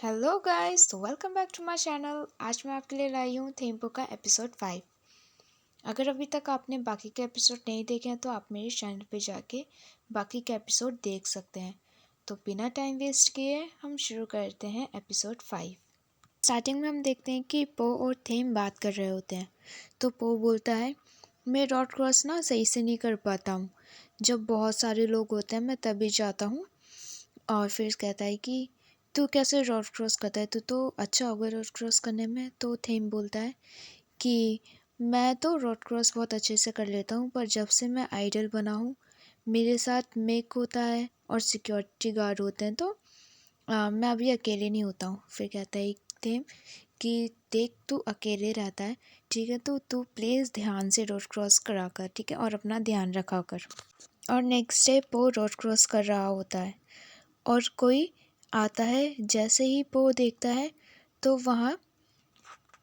Hello guys, तो welcome back to my channel. आज मैं आपके लिए लाई हूँ थेम्पो का एपिसोड 5। अगर अभी तक आपने बाकी के एपिसोड नहीं देखे हैं तो आप मेरे चैनल पे जाके बाकी के एपिसोड देख सकते हैं। तो बिना टाइम वेस्ट किए हम शुरू करते हैं एपिसोड 5। स्टार्टिंग में हम देखते हैं कि पो और थेम बात कर रहे होते हैं। तो पो बोलता है, मैं रोड क्रॉस ना सही से नहीं कर पाता हूँ। जब बहुत सारे लोग होते हैं मैं तभी जाता हूँ। और फिर कहता है कि तू कैसे रोड क्रॉस करता है, तू तो अच्छा होगा रोड क्रॉस करने में। तो थेम बोलता है कि मैं तो रोड क्रॉस बहुत अच्छे से कर लेता हूँ, पर जब से मैं आइडल बना हूँ मेरे साथ मेक होता है और सिक्योरिटी गार्ड होते हैं, तो मैं अभी अकेले नहीं होता हूँ। फिर कहता है थेम कि देख, तू अकेले रहता है, ठीक है, तो तू प्लीज़ ध्यान से रोड क्रॉस करा कर, ठीक है, और अपना ध्यान रखा कर। और नेक्स्ट डे वो रोड क्रॉस कर रहा होता है और कोई आता है। जैसे ही पो देखता है तो वहाँ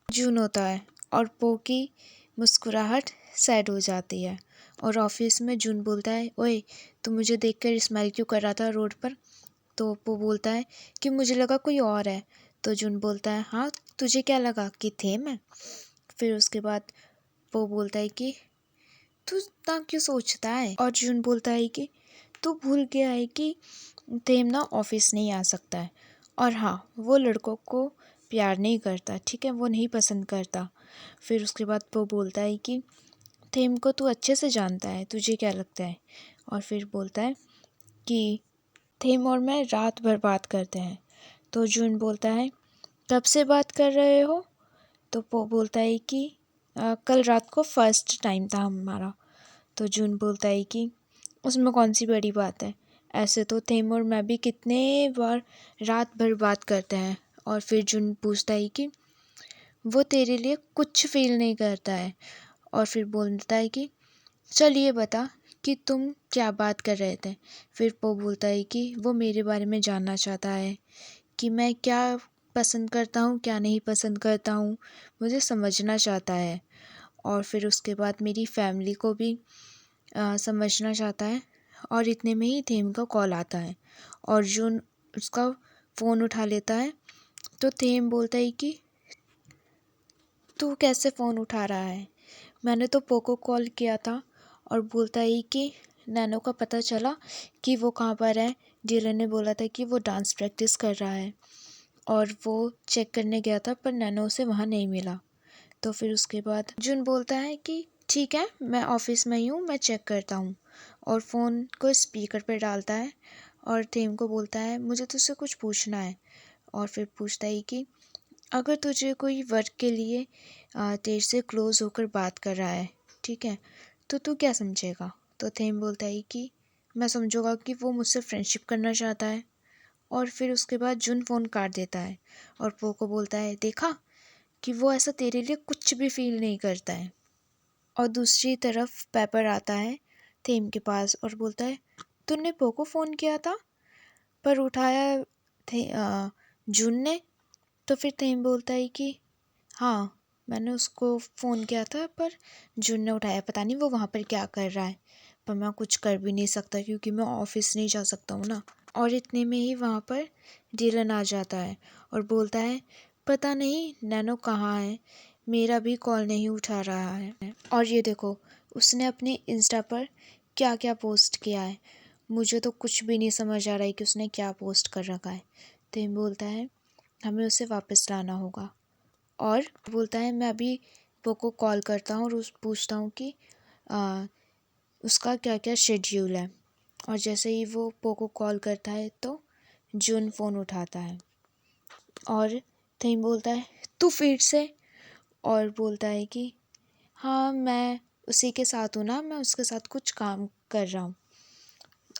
जून होता है और पो की मुस्कुराहट सैड हो जाती है। और ऑफिस में जून बोलता है, ओए तू मुझे देखकर स्माइल क्यों कर रहा था रोड पर। तो पो बोलता है कि मुझे लगा कोई और है। तो जून बोलता है, हाँ तुझे क्या लगा कि थेम है। फिर उसके बाद पो बोलता है कि तू इतना क्यों सोचता है। और जून बोलता है कि तू भूल गया है कि थेम ना ऑफिस नहीं आ सकता है, और हाँ वो लड़कों को प्यार नहीं करता, ठीक है, वो नहीं पसंद करता। फिर उसके बाद वो बोलता है कि थेम को तू अच्छे से जानता है, तुझे क्या लगता है। और फिर बोलता है कि थेम और मैं रात भर बात करते हैं। तो जून बोलता है, कब से बात कर रहे हो। तो वो बोलता है कि कल रात को फर्स्ट टाइम था हमारा। तो जून बोलता है कि उसमें कौन सी बड़ी बात है, ऐसे तो थेम और मैं भी कितने बार रात भर बात करते हैं। और फिर जून पूछता है कि वो तेरे लिए कुछ फील नहीं करता है। और फिर बोलता है कि चल ये बता कि तुम क्या बात कर रहे थे। फिर वो बोलता है कि वो मेरे बारे में जानना चाहता है कि मैं क्या पसंद करता हूँ, क्या नहीं पसंद करता हूँ, मुझे समझना चाहता है। और फिर उसके बाद मेरी फैमिली को भी समझना चाहता है। और इतने में ही थेम का कॉल आता है और जून उसका फ़ोन उठा लेता है। तो थेम बोलता है कि तू कैसे फ़ोन उठा रहा है, मैंने तो पोको कॉल किया था। और बोलता है कि नैनो का पता चला कि वो कहाँ पर है। डीलर ने बोला था कि वो डांस प्रैक्टिस कर रहा है और वो चेक करने गया था, पर नैनो उसे वहाँ नहीं मिला। तो फिर उसके बाद जून बोलता है कि ठीक है, मैं ऑफिस में ही हूँ, मैं चेक करता हूँ। और फ़ोन को स्पीकर पर डालता है और थेम को बोलता है, मुझे तुझसे कुछ पूछना है। और फिर पूछता है कि अगर तुझे कोई वर्क के लिए तेरे से क्लोज़ होकर बात कर रहा है, ठीक है, तो तू क्या समझेगा। तो थेम बोलता है कि मैं समझूंगा कि वो मुझसे फ्रेंडशिप करना चाहता है। और फिर उसके बाद जून फ़ोन काट देता है और पो को बोलता है, देखा कि वो ऐसा तेरे लिए कुछ भी फील नहीं करता है। और दूसरी तरफ पेपर आता है थेम के पास और बोलता है, तूने पो को फ़ोन किया था पर उठाया थे जून ने। तो फिर थेम बोलता है कि हाँ, मैंने उसको फ़ोन किया था पर जून ने उठाया, पता नहीं वो वहाँ पर क्या कर रहा है, पर मैं कुछ कर भी नहीं सकता क्योंकि मैं ऑफिस नहीं जा सकता हूँ ना। और इतने में ही वहाँ पर डीलन आ जाता है और बोलता है, पता नहीं नैनो कहाँ है, मेरा भी कॉल नहीं उठा रहा है। और ये देखो उसने अपने इंस्टा पर क्या क्या पोस्ट किया है, मुझे तो कुछ भी नहीं समझ आ रहा है कि उसने क्या पोस्ट कर रखा है। तो ये बोलता है, हमें उसे वापस लाना होगा। और बोलता है, मैं अभी वो को कॉल करता हूँ और पूछता हूँ कि आ, उसका क्या क्या शेड्यूल है। और जैसे ही वो पोको कॉल करता है तो जून फ़ोन उठाता है और थीम बोलता है, तू फिर से। और बोलता है कि हाँ मैं उसी के साथ हूँ ना, मैं उसके साथ कुछ काम कर रहा हूँ।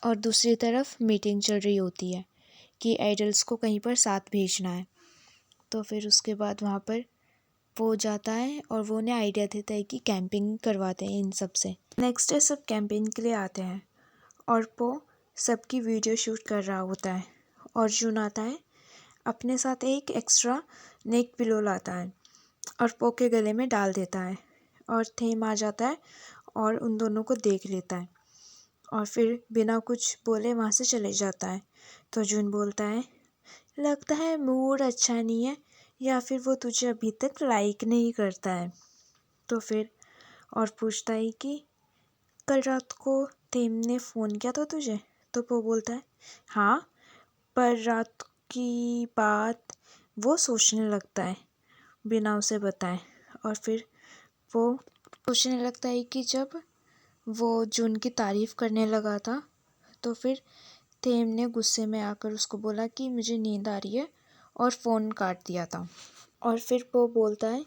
और दूसरी तरफ मीटिंग चल रही होती है कि आइडल्स को कहीं पर साथ भेजना है। तो फिर उसके बाद वहाँ पर वो जाता है और वो उन्हें आइडिया देता है कि कैंपिंग करवाते हैं इन सब से। नेक्स्ट डे सब कैंपिंग के लिए आते हैं और वो सबकी वीडियो शूट कर रहा होता है। और जून आता है, अपने साथ एक एक्स्ट्रा नेक पिलो लाता है और पो के गले में डाल देता है। और थेम आ जाता है और उन दोनों को देख लेता है और फिर बिना कुछ बोले वहाँ से चले जाता है। तो जून बोलता है, लगता है मूड अच्छा नहीं है, या फिर वो तुझे अभी तक लाइक नहीं करता है। तो फिर और पूछता है कि कल रात को तेम ने फ़ोन किया था तुझे? तो वो बोलता है हाँ, पर रात की बात वो सोचने लगता है बिना उसे बताए। और फिर वो सोचने लगता है कि जब वो जून की तारीफ़ करने लगा था, तो फिर तेम ने गुस्से में आकर उसको बोला कि मुझे नींद आ रही है, और फ़ोन काट दिया था। और फिर वो बोलता है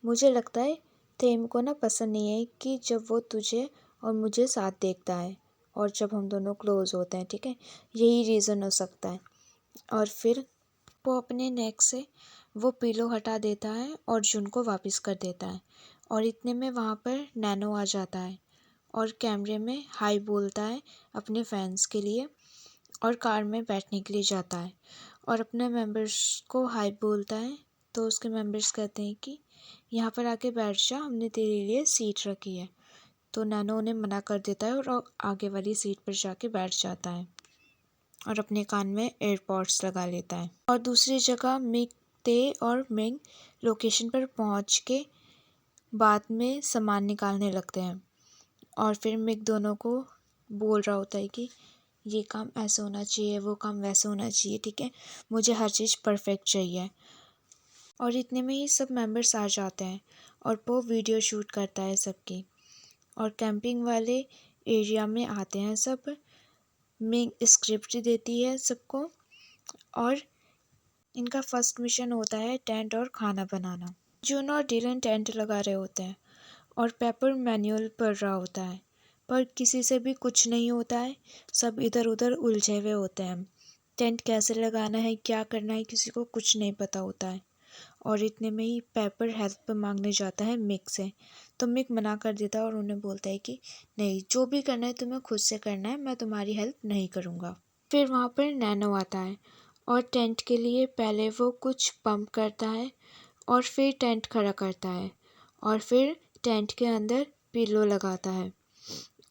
मुझे लगता है तेम को ना पसंद नहीं है कि जब वो तुझे और मुझे साथ देखता है, और जब हम दोनों क्लोज़ होते हैं, ठीक है, यही रीज़न हो सकता है। और फिर वो अपने नेक से वो पिलो हटा देता है और जून को वापस कर देता है, और इतने में वहाँ पर नैनो आ जाता है और कैमरे में हाय बोलता है अपने फैंस के लिए, और कार में बैठने के लिए जाता है और अपने मेंबर्स को हाय बोलता है। तो उसके मेंबर्स कहते हैं कि यहाँ पर आके बैठ जा, हमने तेरे लिए सीट रखी है। तो नैनो उन्हें मना कर देता है और आगे वाली सीट पर जाके बैठ जाता है और अपने कान में एयरपॉड्स लगा लेता है। और दूसरी जगह मिक, ते और मिंग लोकेशन पर पहुंच के बाद में सामान निकालने लगते हैं, और फिर मिक दोनों को बोल रहा होता है कि ये काम ऐसे होना चाहिए, वो काम वैसे होना चाहिए, ठीक है, मुझे हर चीज़ परफेक्ट चाहिए। और इतने में ही सब मेंबर्स आ जाते हैं और वो वीडियो शूट करता है सबकी, और कैंपिंग वाले एरिया में आते हैं सब। मिंग स्क्रिप्ट देती है सबको, और इनका फर्स्ट मिशन होता है टेंट और खाना बनाना। जून और डिलन टेंट लगा रहे होते हैं और पेपर मैनुअल पढ़ रहा होता है, पर किसी से भी कुछ नहीं होता है। सब इधर उधर उलझे हुए होते हैं। टेंट कैसे लगाना है, क्या करना है, किसी को कुछ नहीं पता होता है। और इतने में ही पेपर हेल्प मांगने जाता है मिक से, तो मिक मना कर देता है और उन्हें बोलता है कि नहीं, जो भी करना है तुम्हें खुद से करना है, मैं तुम्हारी हेल्प नहीं करूँगा। फिर वहाँ पर नैनो आता है और टेंट के लिए पहले वो कुछ पंप करता है और फिर टेंट खड़ा करता है, और फिर टेंट के अंदर पिलो लगाता है,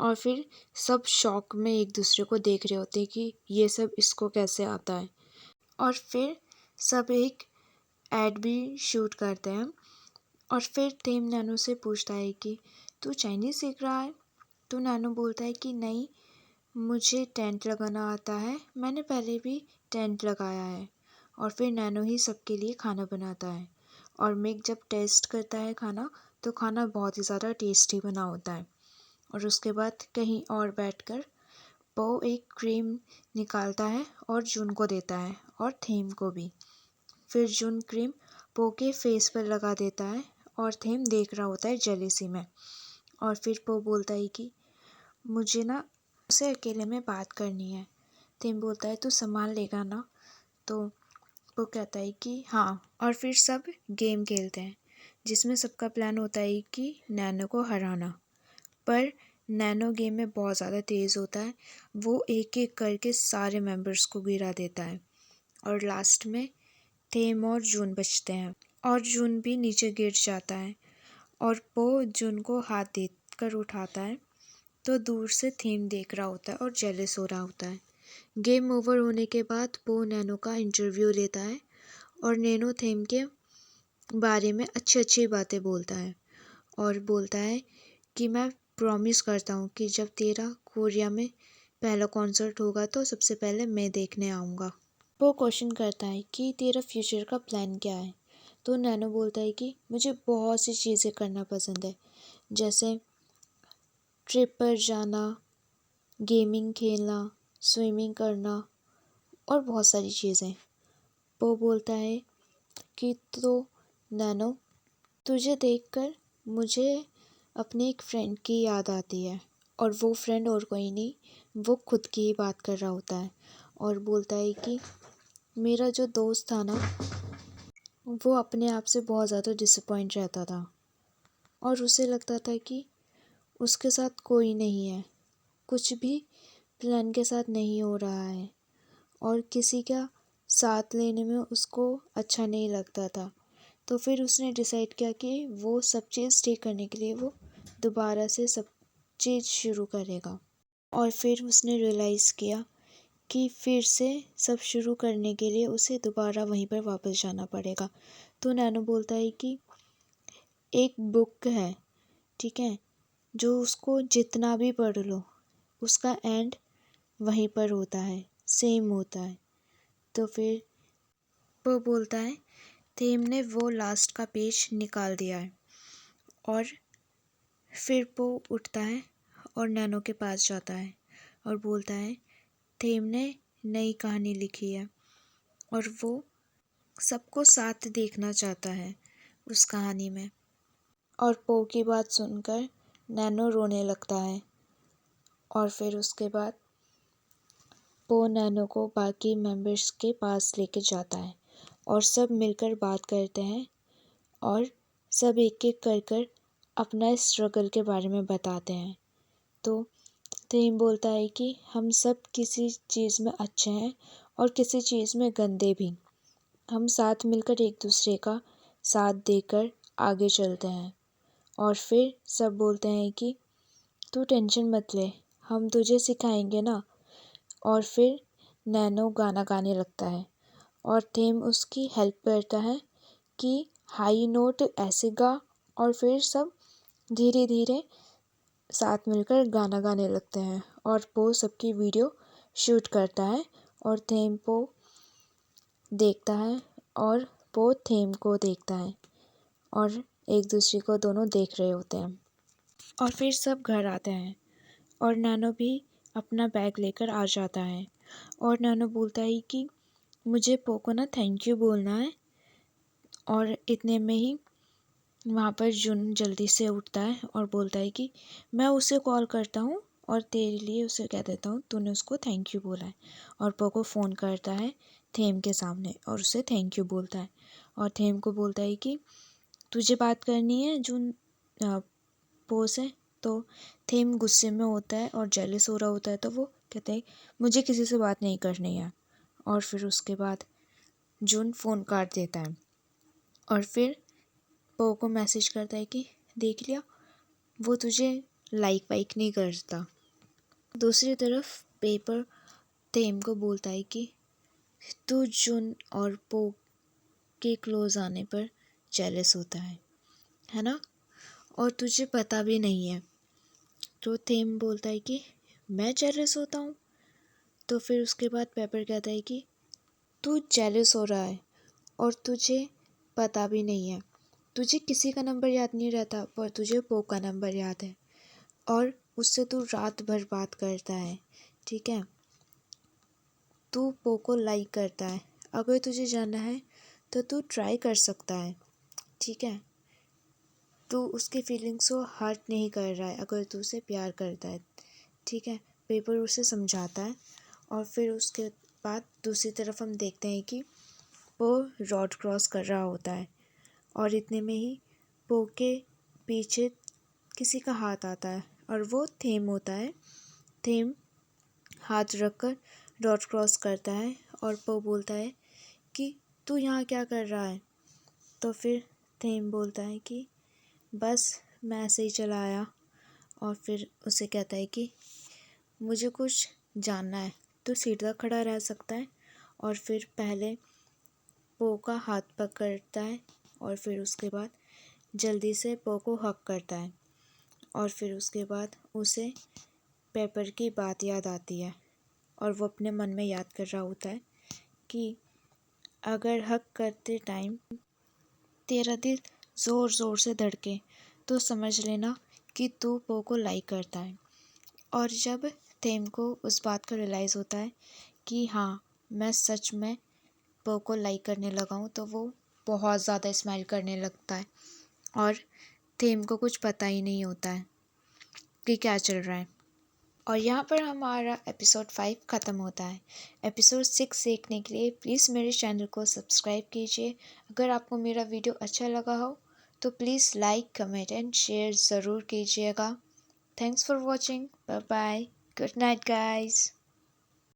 और फिर सब शॉक में एक दूसरे को देख रहे होते हैं कि ये सब इसको कैसे आता है। और फिर सब एक एड भी शूट करते हैं, और फिर तेम नैनो से पूछता है कि तू चाइनीज़ सीख रहा है? तो नैनो बोलता है कि नहीं, मुझे टेंट लगाना आता है, मैंने पहले भी टेंट लगाया है। और फिर नैनो ही सबके लिए खाना बनाता है, और मिक जब टेस्ट करता है खाना, तो खाना बहुत ही ज़्यादा टेस्टी बना होता है। और उसके बाद कहीं और बैठकर वो एक क्रीम निकालता है और जून को देता है और थीम को भी। फिर जून क्रीम पो के फेस पर लगा देता है और थीम देख रहा होता है जेलेसी में। और फिर पो बोलता है कि मुझे ना उसे अकेले में बात करनी है। थीम बोलता है तू सामान लेगा ना? तो वो कहता है कि हाँ। और फिर सब गेम खेलते हैं जिसमें सबका प्लान होता है कि नैनो को हराना, पर नैनो गेम में बहुत ज़्यादा तेज़ होता है। वो एक एक करके सारे मेंबर्स को गिरा देता है, और लास्ट में थेम और जून बचते हैं, और जून भी नीचे गिर जाता है, और वो जून को हाथ देकर उठाता है। तो दूर से थेम देख रहा होता है और जेलस हो रहा होता है। गेम ओवर होने के बाद वो नैनो का इंटरव्यू लेता है और नैनो थेम के बारे में अच्छी अच्छी बातें बोलता है, और बोलता है कि मैं प्रॉमिस करता हूँ कि जब तेरा कोरिया में पहला कॉन्सर्ट होगा तो सबसे पहले मैं देखने आऊँगा। वो क्वेश्चन करता है कि तेरा फ्यूचर का प्लान क्या है? तो नैनो बोलता है कि मुझे बहुत सी चीज़ें करना पसंद है, जैसे ट्रिप पर जाना, गेमिंग खेलना, स्विमिंग करना, और बहुत सारी चीज़ें। वो बोलता है कि तो नैनो, तुझे देखकर मुझे अपने एक फ्रेंड की याद आती है, और वो फ्रेंड और कोई नहीं, वो खुद की ही बात कर रहा होता है। और बोलता है कि मेरा जो दोस्त था ना, वो अपने आप से बहुत ज़्यादा डिसअपॉइंट रहता था, और उसे लगता था कि उसके साथ कोई नहीं है, कुछ भी प्लान के साथ नहीं हो रहा है, और किसी का साथ लेने में उसको अच्छा नहीं लगता था। तो फिर उसने डिसाइड किया कि वो सब चीज़ ठीक करने के लिए वो दोबारा से सब चीज़ शुरू करेगा। और फिर उसने रियलाइज़ किया कि फिर से सब शुरू करने के लिए उसे दोबारा वहीं पर वापस जाना पड़ेगा। तो नैनो बोलता है कि एक बुक है, ठीक है, जो उसको जितना भी पढ़ लो उसका एंड वहीं पर होता है, सेम होता है। तो फिर वो बोलता है थेम ने वो लास्ट का पेज निकाल दिया है। और फिर वो उठता है और नैनो के पास जाता है और बोलता है थेम ने नई कहानी लिखी है और वो सबको साथ देखना चाहता है उस कहानी में। और पो की बात सुनकर नैनो रोने लगता है और फिर उसके बाद पो नैनो को बाकी मेंबर्स के पास लेके जाता है और सब मिलकर बात करते हैं और सब एक एक कर कर अपना स्ट्रगल के बारे में बताते हैं। तो थीम बोलता है कि हम सब किसी चीज़ में अच्छे हैं और किसी चीज़ में गंदे भी। हम साथ मिलकर एक दूसरे का साथ देकर आगे चलते हैं। और फिर सब बोलते हैं कि तू टेंशन मत ले, हम तुझे सिखाएंगे ना। और फिर नैनो गाना गाने लगता है और थीम उसकी हेल्प करता है कि हाई नोट ऐसे गा। और फिर सब धीरे धीरे साथ मिलकर गाना गाने लगते हैं और पो सबकी वीडियो शूट करता है और थीम पो देखता है और पो थीम को देखता है और एक दूसरे को दोनों देख रहे होते हैं। और फिर सब घर आते हैं और नैनो भी अपना बैग लेकर आ जाता है और नैनो बोलता है कि मुझे पो को ना थैंक यू बोलना है। और इतने में ही वहाँ पर जुन जल्दी से उठता है और बोलता है कि मैं उसे कॉल करता हूँ और तेरे लिए उसे कह देता हूँ तूने उसको थैंक यू बोला है। और पो को फ़ोन करता है थेम के सामने और उसे थैंक यू बोलता है और थेम को बोलता है कि तुझे बात करनी है जुन पो से। तो थेम गुस्से में होता है और जेलस हो रहा होता है तो वो कहते हैं मुझे किसी से बात नहीं करनी है। और फिर उसके बाद जुन फ़ोन काट देता है और फिर पो को मैसेज करता है कि देख लिया, वो तुझे लाइक वाइक नहीं करता। दूसरी तरफ पेपर थेम को बोलता है कि तू जुन और पो के क्लोज आने पर जेलस होता है ना, और तुझे पता भी नहीं है। तो थेम बोलता है कि मैं जेलस होता हूँ। तो फिर उसके बाद पेपर कहता है कि तू जेलस हो रहा है और तुझे पता भी नहीं है। तुझे किसी का नंबर याद नहीं रहता पर तुझे पो का नंबर याद है और उससे तू रात भर बात करता है, ठीक है। तू पो को लाइक करता है, अगर तुझे जानना है तो तू ट्राई कर सकता है, ठीक है। तू उसकी फीलिंग्स को हर्ट नहीं कर रहा है अगर तू उसे प्यार करता है, ठीक है। पेपर उसे समझाता है और फिर उसके बाद दूसरी तरफ हम देखते हैं कि वो रोड क्रॉस कर रहा होता है और इतने में ही पो के पीछे किसी का हाथ आता है और वो थेम होता है। थेम हाथ रखकर रोड क्रॉस करता है और पो बोलता है कि तू यहाँ क्या कर रहा है। तो फिर थेम बोलता है कि बस मैं ऐसे ही चला आया। और फिर उसे कहता है कि मुझे कुछ जानना है, तो सीधा खड़ा रह सकता है। और फिर पहले पो का हाथ पकड़ता है और फिर उसके बाद जल्दी से पो को हक करता है और फिर उसके बाद उसे पेपर की बात याद आती है और वो अपने मन में याद कर रहा होता है कि अगर हक करते टाइम तेरा दिल ज़ोर ज़ोर से धड़के तो समझ लेना कि तू पो को लाइक करता है। और जब थेम को उस बात का रियलाइज़ होता है कि हाँ मैं सच में पो को लाइक करने लगा हूँ तो वो बहुत ज़्यादा स्माइल करने लगता है और थेम को कुछ पता ही नहीं होता है कि क्या चल रहा है। और यहाँ पर हमारा एपिसोड 5 ख़त्म होता है। एपिसोड 6 देखने के लिए प्लीज़ मेरे चैनल को सब्सक्राइब कीजिए। अगर आपको मेरा वीडियो अच्छा लगा हो तो please like comment and share ज़रूर कीजिएगा। Thanks for watching, bye bye, good night guys.